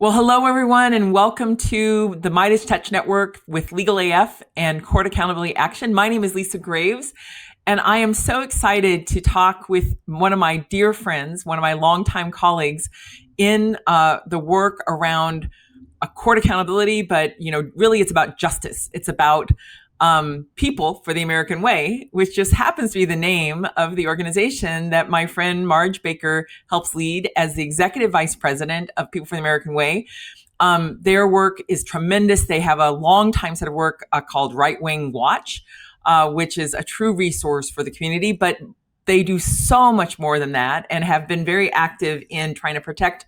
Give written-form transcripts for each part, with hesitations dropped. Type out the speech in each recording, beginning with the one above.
Well, hello, everyone, and welcome to the Midas Touch Network with Legal AF and Court Accountability Action. My name is Lisa Graves, and I am so excited to talk with one of my dear friends, one of my longtime colleagues in the work around court accountability, but really it's about justice. It's about People for the American Way, which just happens to be the name of the organization that my friend Marge Baker helps lead as the executive vice president of People for the American Way. Their work is tremendous. They have a long time set of work called Right Wing Watch, which is a true resource for the community, but they do so much more than that and have been very active in trying to protect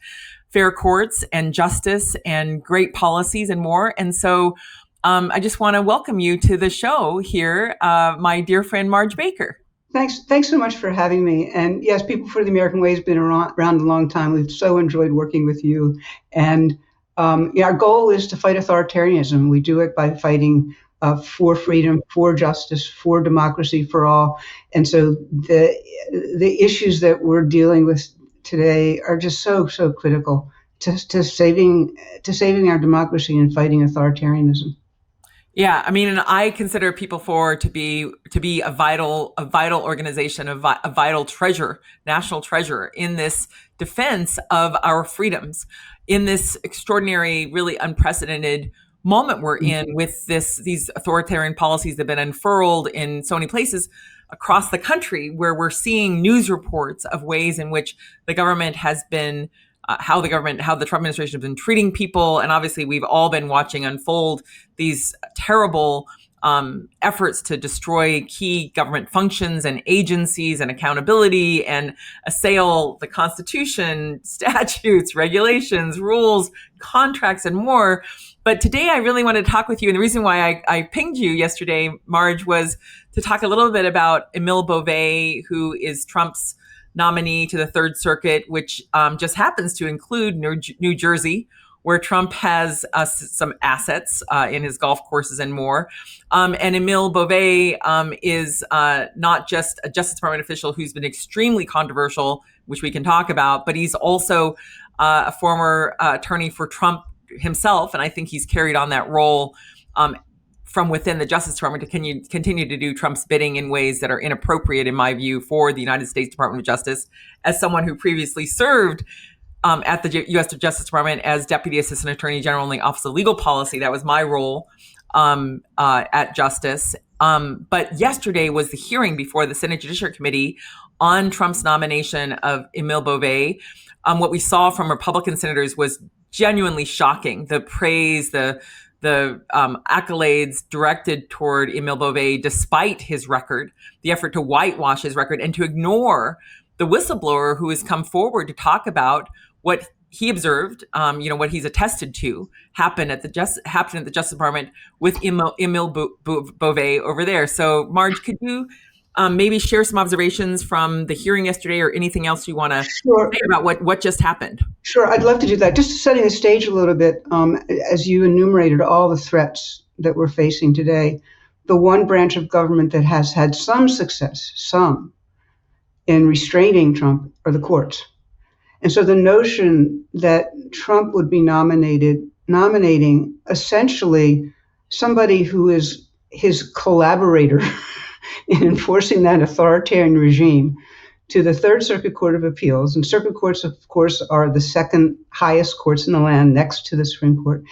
fair courts and justice and great policies and more. And so I just want to welcome you to the show here, my dear friend Marge Baker. Thanks so much for having me. And yes, People for the American Way has been around a long time. We've so enjoyed working with you. And our goal is to fight authoritarianism. We do it by fighting for freedom, for justice, for democracy, for all. And so the issues that we're dealing with today are just so critical to saving our democracy and fighting authoritarianism. Yeah, I mean, and I consider People for to be a vital organization, a vital treasure, national treasure in this defense of our freedoms, in this extraordinary, really unprecedented moment we're in with these authoritarian policies that have been unfurled in so many places across the country, where we're seeing news reports of ways in which the government has been how the Trump administration has been treating people. And obviously, we've all been watching unfold these terrible efforts to destroy key government functions and agencies and accountability and assail the Constitution, statutes, regulations, rules, contracts, and more. But today I really wanted to talk with you. And the reason why I pinged you yesterday, Marge, was to talk a little bit about Emil Bove, who is Trump's nominee to the Third Circuit, which just happens to include New Jersey, where Trump has some assets in his golf courses and more. And Emil Bove is not just a Justice Department official who's been extremely controversial, which we can talk about, but he's also a former attorney for Trump himself. And I think he's carried on that role from within the Justice Department to continue to do Trump's bidding in ways that are inappropriate, in my view, for the United States Department of Justice. As someone who previously served at the U.S. Justice Department as Deputy Assistant Attorney General in the Office of Legal Policy, that was my role at Justice. But yesterday was the hearing before the Senate Judiciary Committee on Trump's nomination of Emil Bove. What we saw from Republican senators was genuinely shocking. The praise, the accolades directed toward Emil Bove, despite his record, the effort to whitewash his record and to ignore the whistleblower who has come forward to talk about what he observed, what he's attested to happened at the Justice Department with Emil Bove over there. So, Marge, could you maybe share some observations from the hearing yesterday, or anything else you want to say about what just happened? Sure, I'd love to do that. Just setting the stage a little bit, as you enumerated all the threats that we're facing today, the one branch of government that has had some success, in restraining Trump are the courts. And so the notion that Trump would be nominating essentially somebody who is his collaborator in enforcing that authoritarian regime to the Third Circuit Court of Appeals, and circuit courts, of course, are the second highest courts in the land next to the Supreme Court,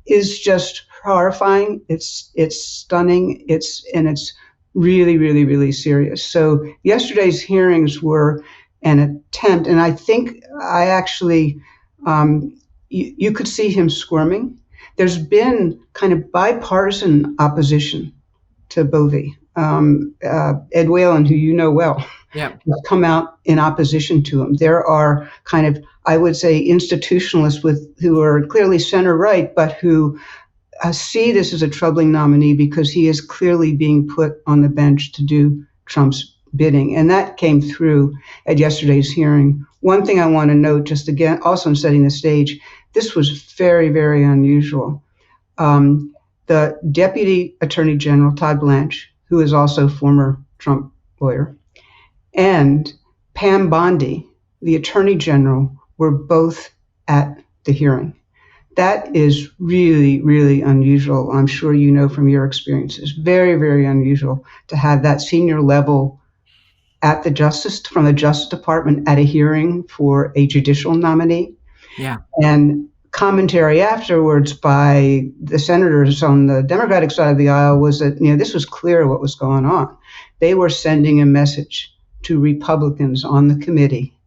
is just horrifying. It's stunning. It's really, really, really serious. So yesterday's hearings were an attempt, and I think I actually, you could see him squirming. There's been kind of bipartisan opposition to Bove. Ed Whalen, who you know well, has come out in opposition to him. There are kind of, I would say, institutionalists who are clearly center-right, but who see this as a troubling nominee because he is clearly being put on the bench to do Trump's bidding. And that came through at yesterday's hearing. One thing I want to note, just again, also in setting the stage, this was very, very unusual. The Deputy Attorney General, Todd Blanche, who is also a former Trump lawyer, and Pam Bondi, the Attorney General, were both at the hearing. That is really, really unusual. I'm sure you know from your experiences. Very, very unusual to have that senior level from the Justice Department at a hearing for a judicial nominee. Yeah. And commentary afterwards by the senators on the Democratic side of the aisle was that, this was clear what was going on. They were sending a message to Republicans on the committee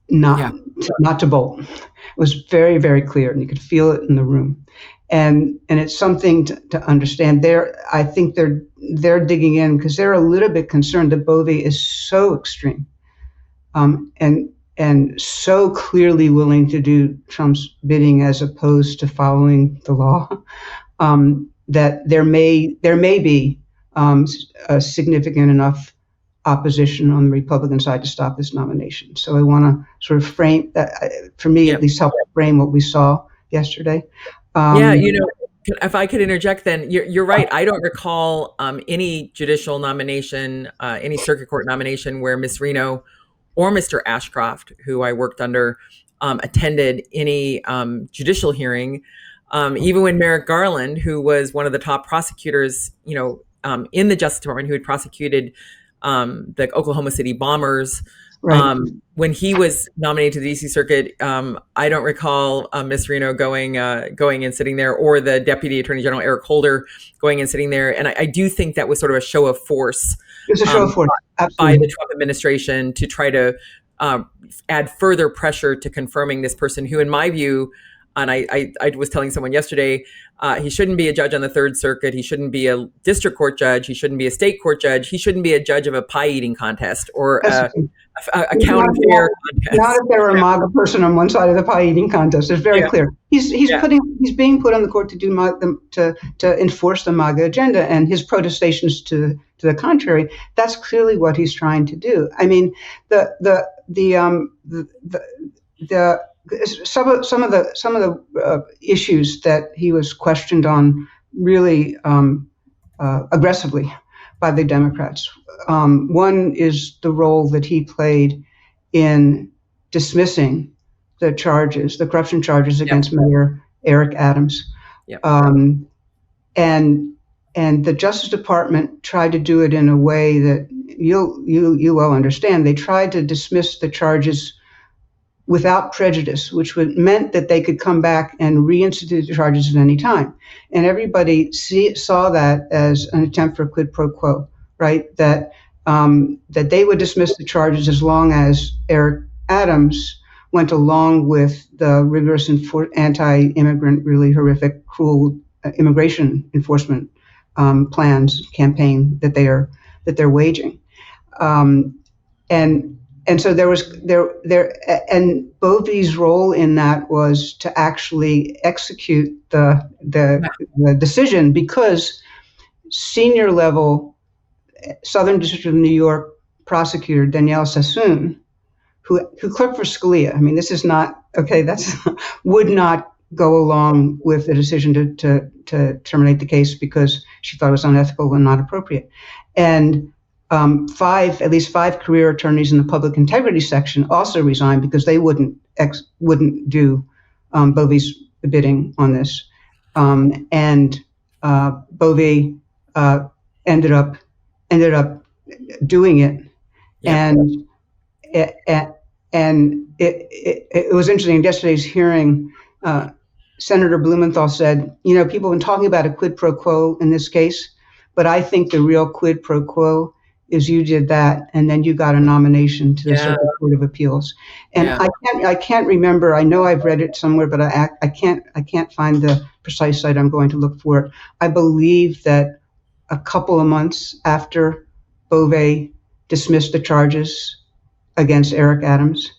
not to vote. It was very, very clear, and you could feel it in the room. And it's something to understand. I think they're digging in because they're a little bit concerned that Bove is so extreme, and so clearly willing to do Trump's bidding as opposed to following the law, that there may be a significant enough opposition on the Republican side to stop this nomination. So I want to sort of frame that, for me at least, help frame what we saw yesterday. If I could interject, then you're right. I don't recall any judicial nomination, any circuit court nomination where Ms. Reno or Mr. Ashcroft, who I worked under, attended any judicial hearing. Even when Merrick Garland, who was one of the top prosecutors, in the Justice Department, who had prosecuted the Oklahoma City bombers, Right. When he was nominated to the DC Circuit, I don't recall Ms. Reno going and sitting there, or the Deputy Attorney General Eric Holder going and sitting there. And I do think that was sort of a show of force. It was a show of force, by the Trump administration to try to add further pressure to confirming this person who, in my view, and I was telling someone yesterday, he shouldn't be a judge on the Third Circuit. He shouldn't be a district court judge. He shouldn't be a state court judge. He shouldn't be a judge of a pie eating contest or a county fair contest. Not if there were a MAGA person on one side of the pie eating contest. It's very clear. He's being put on the court to do to enforce the MAGA agenda, and his protestations to the contrary. That's clearly what he's trying to do. I mean, some of the issues that he was questioned on really aggressively by the Democrats. One is the role that he played in dismissing the corruption charges against Mayor Eric Adams. And the Justice Department tried to do it in a way that you well understand. They tried to dismiss the charges without prejudice, which meant that they could come back and reinstitute the charges at any time. And everybody saw that as an attempt for quid pro quo, right? That they would dismiss the charges as long as Eric Adams went along with the rigorous anti-immigrant, really horrific, cruel immigration enforcement campaign that they're waging. And so and Bove's role in that was to actually execute the decision, because senior level Southern District of New York prosecutor Danielle Sassoon, who clerked for Scalia, I mean, this is not okay. Would not go along with the decision to terminate the case because she thought it was unethical and not appropriate. And at least five career attorneys in the public integrity section also resigned because they wouldn't do Bove's bidding on this. And Bove ended up doing it. Yeah. And it was interesting. In yesterday's hearing, Senator Blumenthal said, people have been talking about a quid pro quo in this case, but I think the real quid pro quo is you did that, and then you got a nomination to the Circuit Court of Appeals. And I can't remember. I know I've read it somewhere, but I can't find the precise site I'm going to look for it. I believe that a couple of months after Bove dismissed the charges against Eric Adams,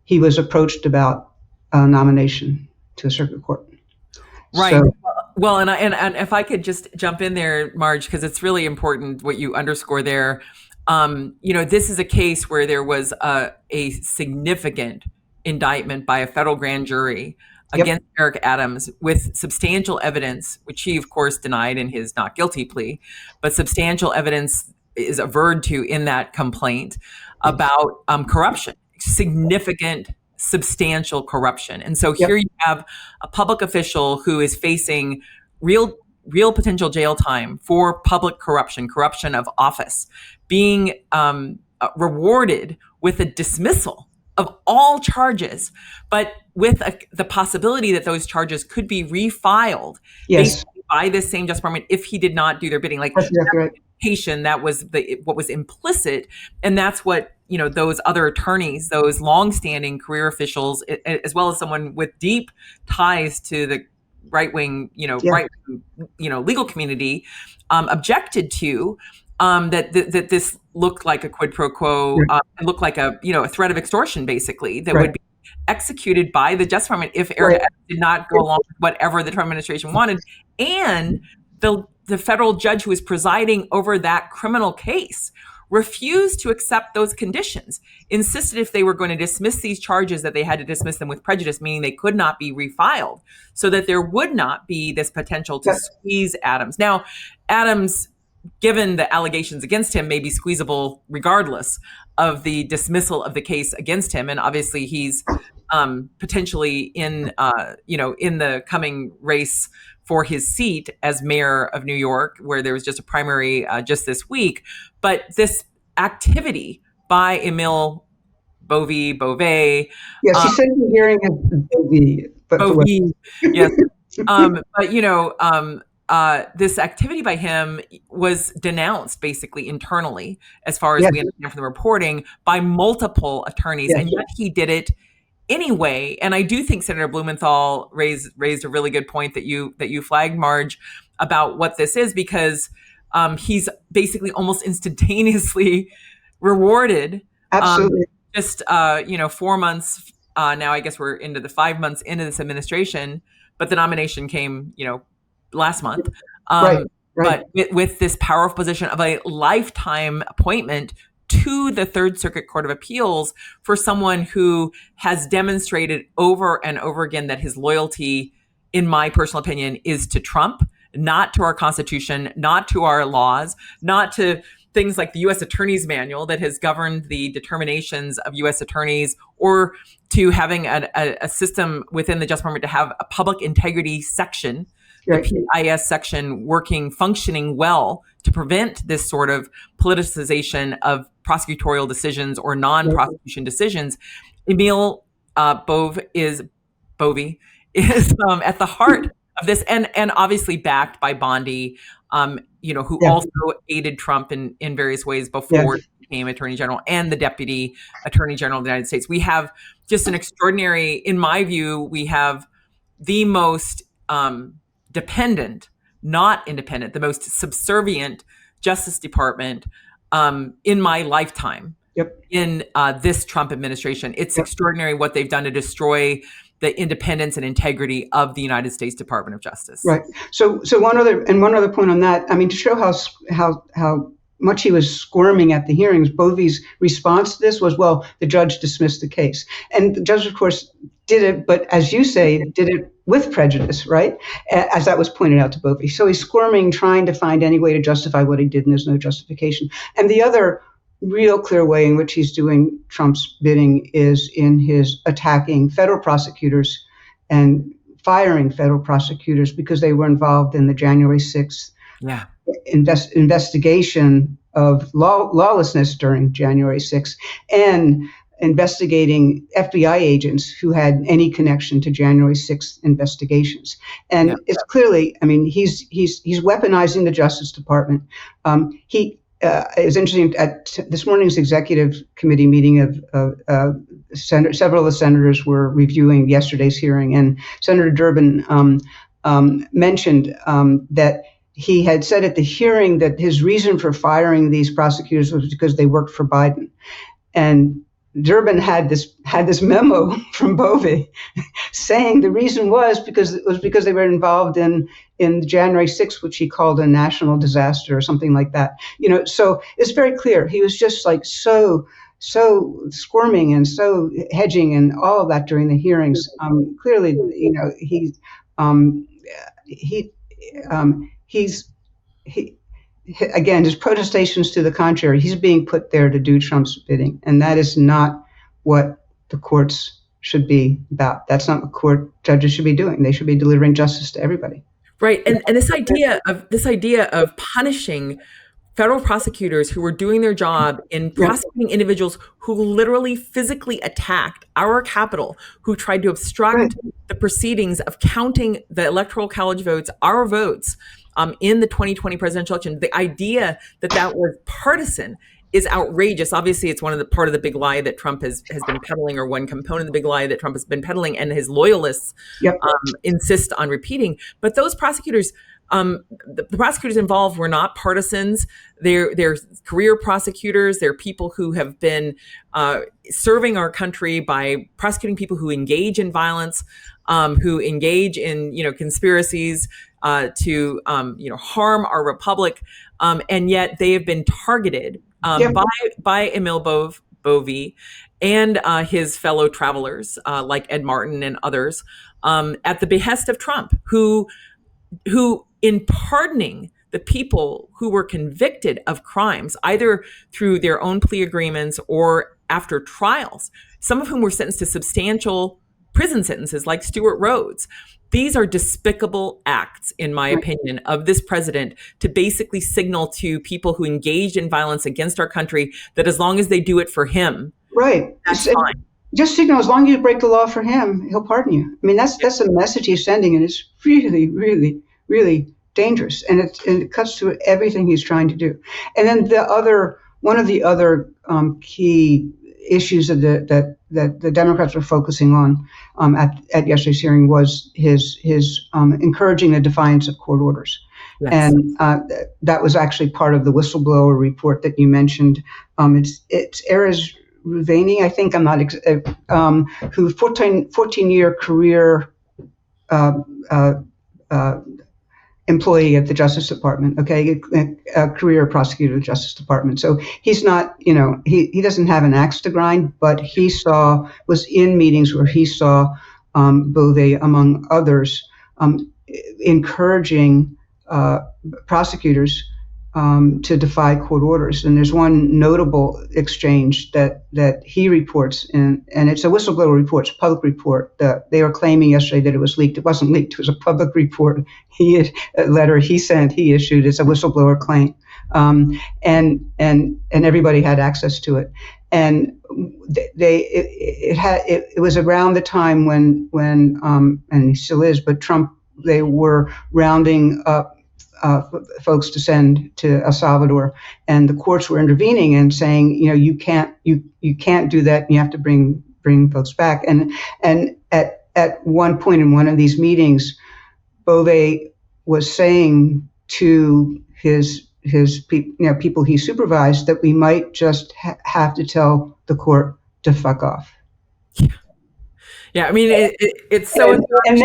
he was approached about a nomination to the Circuit Court. Right. So, well, and if I could just jump in there, Marge, because it's really important what you underscore there. This is a case where there was a significant indictment by a federal grand jury against Eric Adams with substantial evidence, which he, of course, denied in his not guilty plea, but substantial evidence is averred to in that complaint about corruption, significant substantial corruption. And so Yep. here you have a public official who is facing real potential jail time for public corruption of office, being rewarded with a dismissal of all charges, but with the possibility that those charges could be refiled Yes. by this same Justice Department if he did not do their bidding. Like That's exactly right. that was what was implicit, and that's what those other attorneys, those longstanding career officials, as well as someone with deep ties to the right-wing, legal community, objected to. That this looked like a quid pro quo, it looked like a threat of extortion, basically, that would be executed by the Justice Department if Eric did not go along with whatever the Trump administration wanted. And the federal judge who was presiding over that criminal case refused to accept those conditions, insisted if they were going to dismiss these charges that they had to dismiss them with prejudice, meaning they could not be refiled, so that there would not be this potential to squeeze Adams. Now, Adams, given the allegations against him, may be squeezable regardless of the dismissal of the case against him. And obviously he's potentially in the coming race for his seat as mayor of New York, where there was just a primary just this week. But this activity by Emil Bove. Yes, he said in the hearing of Bove. Yes. This activity by him was denounced basically internally, as far as we understand from the reporting, by multiple attorneys, and yet he did it anyway. And I do think Senator Blumenthal raised a really good point that you flagged, Marge, about what this is, because he's basically almost instantaneously rewarded. Absolutely. 4 months now. I guess we're into the 5 months into this administration, but the nomination came, last month. Right. But with this powerful position of a lifetime appointment to the Third Circuit Court of Appeals for someone who has demonstrated over and over again that his loyalty, in my personal opinion, is to Trump, not to our Constitution, not to our laws, not to things like the U.S. Attorney's Manual that has governed the determinations of U.S. attorneys, or to having a system within the Justice Department to have a public integrity section, the PIS section functioning well to prevent this sort of politicization of prosecutorial decisions or non-prosecution decisions. Emil Bove is at the heart of this, and obviously backed by Bondi, who also aided Trump in various ways before he became Attorney General, and the Deputy Attorney General of the United States. We have just an extraordinary, in my view, we have the most dependent, not independent, the most subservient Justice Department in my lifetime in this Trump administration. It's extraordinary what they've done to destroy the independence and integrity of the United States Department of Justice. Right. So one other point on that. I mean, to show how much he was squirming at the hearings, Bove's response to this was, well, the judge dismissed the case. And the judge, of course, did it, but as you say, did it with prejudice, right? As that was pointed out to Bove. So he's squirming, trying to find any way to justify what he did, and there's no justification. And the other real clear way in which he's doing Trump's bidding is in his attacking federal prosecutors and firing federal prosecutors because they were involved in the January 6th investigation of lawlessness during January 6th, and investigating FBI agents who had any connection to January 6th investigations. And it's clearly, I mean, he's weaponizing the Justice Department. It was interesting at this morning's executive committee meeting several of the senators were reviewing yesterday's hearing, and Senator Durbin mentioned that he had said at the hearing that his reason for firing these prosecutors was because they worked for Biden. And Durbin had this memo from Bove saying the reason was because they were involved in January 6th, which he called a national disaster or something like that. So it's very clear he was just like so squirming and so hedging and all of that during the hearings. Clearly, again, his protestations to the contrary, he's being put there to do Trump's bidding. And that is not what the courts should be about. That's not what court judges should be doing. They should be delivering justice to everybody. Right. And this idea of punishing federal prosecutors who were doing their job in prosecuting individuals who literally physically attacked our Capitol, who tried to obstruct the proceedings of counting the Electoral College votes, our votes, in the 2020 presidential election. The idea that that was partisan is outrageous. Obviously, it's part of the big lie that Trump has been peddling, or one component of the big lie that Trump has been peddling, and his loyalists insist on repeating. But those prosecutors, the prosecutors involved were not partisans. They're career prosecutors. They're people who have been serving our country by prosecuting people who engage in violence, who engage in conspiracies to harm our republic, and yet they have been targeted by Emil Bove and his fellow travelers like Ed Martin and others at the behest of Trump, who in pardoning the people who were convicted of crimes, either through their own plea agreements or after trials, some of whom were sentenced to substantial prison sentences like Stewart Rhodes. These are despicable acts, in my opinion, of this president to basically signal to people who engaged in violence against our country that as long as they do it for him, that's fine. Just signal, as long as you break the law for him, he'll pardon you. I mean, that's the message he's sending, and it's really, really, really dangerous. And it cuts through everything he's trying to do. And then one of the other key issues that the Democrats were focusing on at yesterday's hearing was his encouraging the defiance of court orders. Yes. And that was actually part of the whistleblower report that you mentioned. It's Erez Ruvani, I think, who 14-year career employee at the Justice Department, a career prosecutor of the Justice Department. So he's not, he doesn't have an axe to grind, but was in meetings where he saw Bove, among others, encouraging prosecutors to defy court orders. And there's one notable exchange that he reports, and it's a whistleblower report, it's a public report. They were claiming yesterday that it was leaked. It wasn't leaked. It was a public report. A letter he issued. It's a whistleblower claim, and everybody had access to it. And it was around the time when and he still is, but Trump, they were rounding up folks to send to El Salvador, and the courts were intervening and saying, you can't do that. You have to bring folks back. And at one point in one of these meetings, Bove was saying to his people he supervised that we might just have to tell the court to fuck off. Yeah, I mean, it's so. And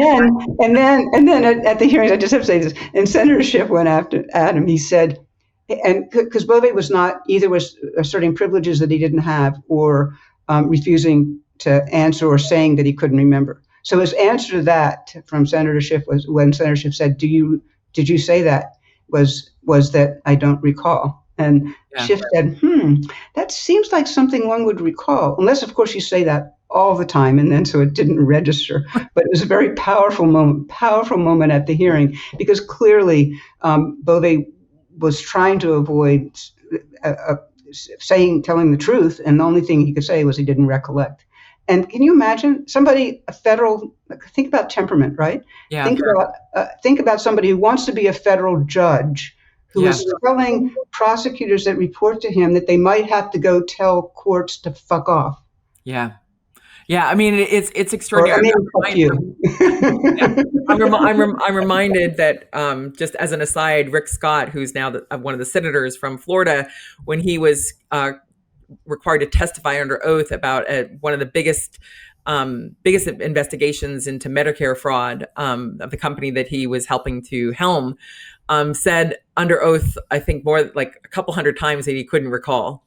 then at the hearings, I just have to say this. And Senator Schiff went after Adam. He said, and because Bove was asserting privileges that he didn't have, or refusing to answer, or saying that he couldn't remember. So his answer to that from Senator Schiff was, when Senator Schiff said, "Did you say that?" was that I don't recall. And Schiff said, that seems like something one would recall, unless, of course, you say that all the time, and then so it didn't register. But it was a very powerful moment at the hearing, because clearly Bove was trying to avoid telling the truth, and the only thing he could say was he didn't recollect. And can you imagine think about temperament, right? Yeah. Think about somebody who wants to be a federal judge, who is telling prosecutors that report to him that they might have to go tell courts to fuck off. Yeah. Yeah, I mean, it's extraordinary. I'm reminded that, just as an aside, Rick Scott, who's now one of the senators from Florida, when he was required to testify under oath about one of the biggest investigations into Medicare fraud of the company that he was helping to helm, said under oath, I think more like a couple hundred times, that he couldn't recall.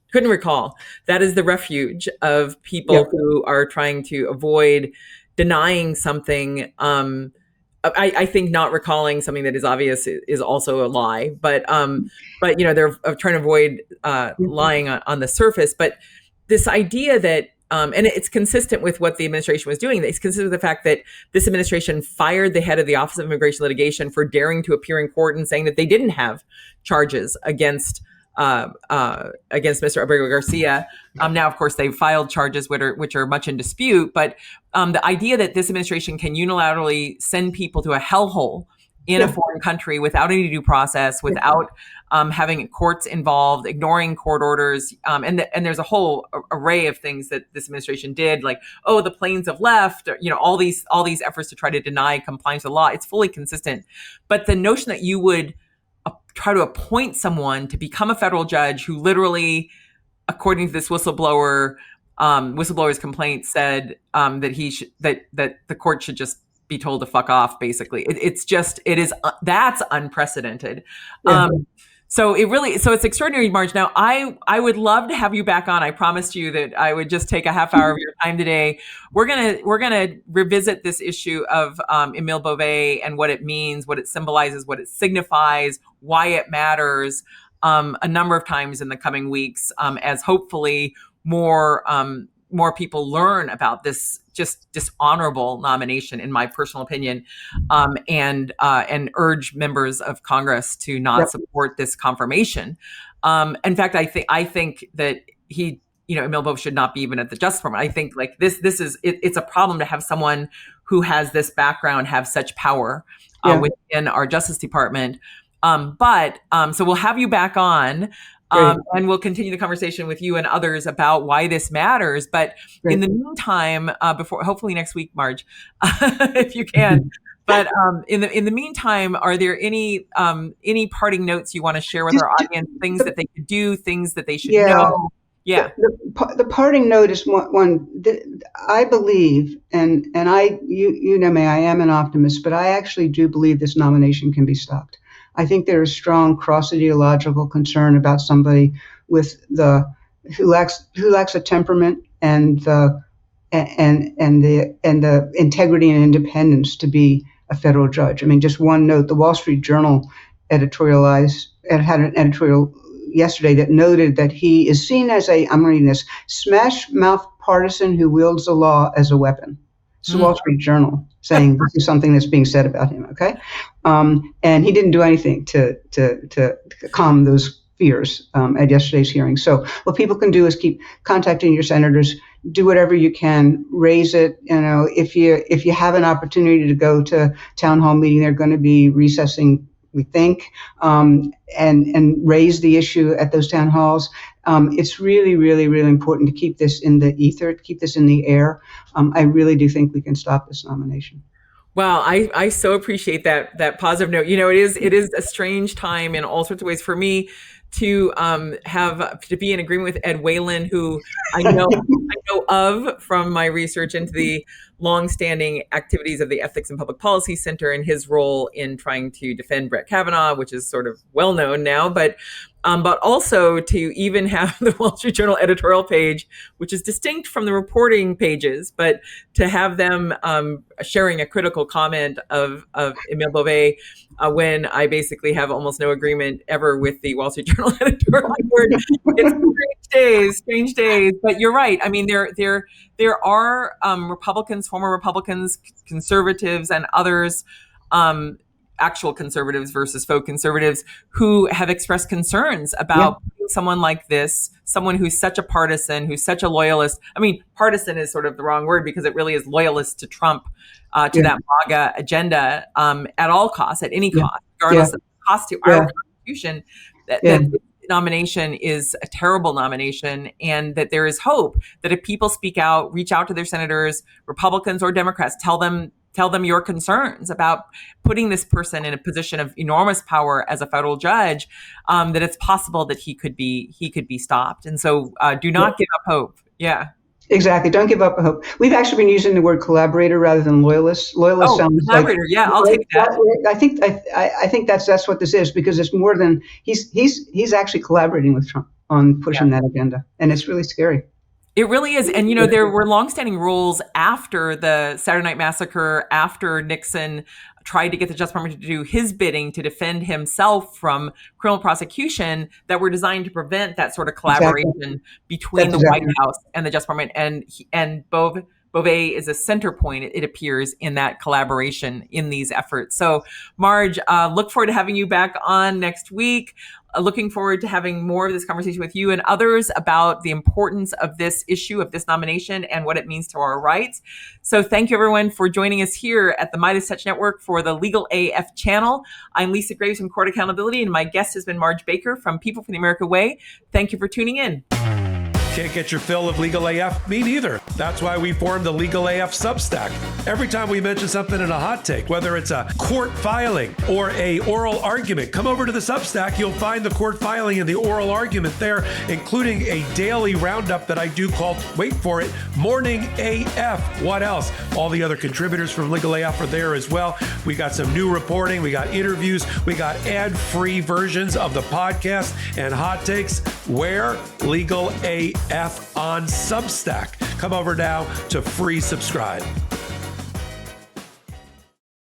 That is the refuge of people who are trying to avoid denying something. I think not recalling something that is obvious is also a lie, but they're trying to avoid lying on the surface. But this idea that and it's consistent with what the administration was doing. It's consistent with the fact that this administration fired the head of the Office of Immigration Litigation for daring to appear in court and saying that they didn't have charges against Mr. Abrego Garcia. Now, of course, they've filed charges which are much in dispute. But the idea that this administration can unilaterally send people to a hellhole in a foreign country without any due process, without having courts involved, ignoring court orders, and there's a whole array of things that this administration did, like, oh, the planes have left, all these efforts to try to deny compliance with the law. It's fully consistent. But the notion that you would try to appoint someone to become a federal judge who literally, according to this whistleblower's complaint, said that the court should just be told to fuck off. Basically, that's unprecedented. Yeah. So it's extraordinary, Marge. Now, I would love to have you back on. I promised you that I would just take a half hour of your time today. We're gonna revisit this issue of Emil Bove and what it means, what it symbolizes, what it signifies, why it matters, a number of times in the coming weeks, as hopefully more people learn about this just dishonorable nomination, in my personal opinion, and urge members of Congress to not support this confirmation. In fact, I think that Emil Bove should not be even at the Justice Department. I think like it's a problem to have someone who has this background have such power within our Justice Department. So we'll have you back on. And we'll continue the conversation with you and others about why this matters. But in the meantime, before hopefully next week, Marge, if you can. But in the meantime, are there any parting notes you want to share with our audience? Things that they could do, things that they should know. Yeah. The parting note is one I believe, and you know me, I am an optimist, but I actually do believe this nomination can be stopped. I think there is strong cross-ideological concern about somebody who lacks a temperament and the integrity and independence to be a federal judge. I mean, just one note: the Wall Street Journal had an editorial yesterday that noted that he is seen as I'm reading this, smash-mouth partisan who wields the law as a weapon. It's the Wall Street Journal saying this is something that's being said about him, okay? And he didn't do anything to calm those fears at yesterday's hearing. So what people can do is keep contacting your senators, do whatever you can, raise it. If you have an opportunity to go to town hall meeting, they're going to be recessing, we think, and raise the issue at those town halls. It's really, really, really important to keep this in the ether, to keep this in the air. I really do think we can stop this nomination. Wow, I so appreciate that positive note. It is a strange time in all sorts of ways for me to be in agreement with Ed Whalen, who I know of from my research into the longstanding activities of the Ethics and Public Policy Center and his role in trying to defend Brett Kavanaugh, which is sort of well known now, but also to even have the Wall Street Journal editorial page, which is distinct from the reporting pages, but to have them sharing a critical comment of Emil Bove when I basically have almost no agreement ever with the Wall Street Journal editorial board. It's strange days. But you're right. I mean, there are Republicans, former Republicans, conservatives, and others, actual conservatives versus faux conservatives, who have expressed concerns about someone like this, someone who's such a partisan, who's such a loyalist. I mean, partisan is sort of the wrong word because it really is loyalist to Trump, to that MAGA agenda, at all costs, at any cost, regardless of the cost to our Constitution. That nomination is a terrible nomination, and that there is hope that if people speak out, reach out to their senators, Republicans or Democrats, tell them your concerns about putting this person in a position of enormous power as a federal judge, that it's possible that he could be stopped. And so do not give up hope. Yeah. Exactly. Don't give up hope. We've actually been using the word collaborator rather than loyalist. Loyalist sounds collaborator. I'll take that. I think that's what this is, because it's more than he's actually collaborating with Trump on pushing that agenda, and it's really scary. It really is. And, there were longstanding rules after the Saturday Night Massacre, after Nixon tried to get the Justice Department to do his bidding to defend himself from criminal prosecution, that were designed to prevent that sort of collaboration between the White House and the Justice Department. And Bove is a center point, it appears, in that collaboration in these efforts. So, Marge, look forward to having you back on next week. Looking forward to having more of this conversation with you and others about the importance of this issue, of this nomination, and what it means to our rights. So thank you, everyone, for joining us here at the Midas Touch Network for the Legal AF channel. I'm Lisa Graves from Court Accountability, and my guest has been Marge Baker from People for the American Way. Thank you for tuning in. Can't get your fill of Legal AF? Me neither. That's why we formed the Legal AF Substack. Every time we mention something in a hot take, whether it's a court filing or a oral argument, come over to the Substack. You'll find the court filing and the oral argument there, including a daily roundup that I do called, wait for it, Morning AF. What else? All the other contributors from Legal AF are there as well. We got some new reporting. We got interviews. We got ad-free versions of the podcast and hot takes. Where? Legal AF on Substack. Come over now to free subscribe.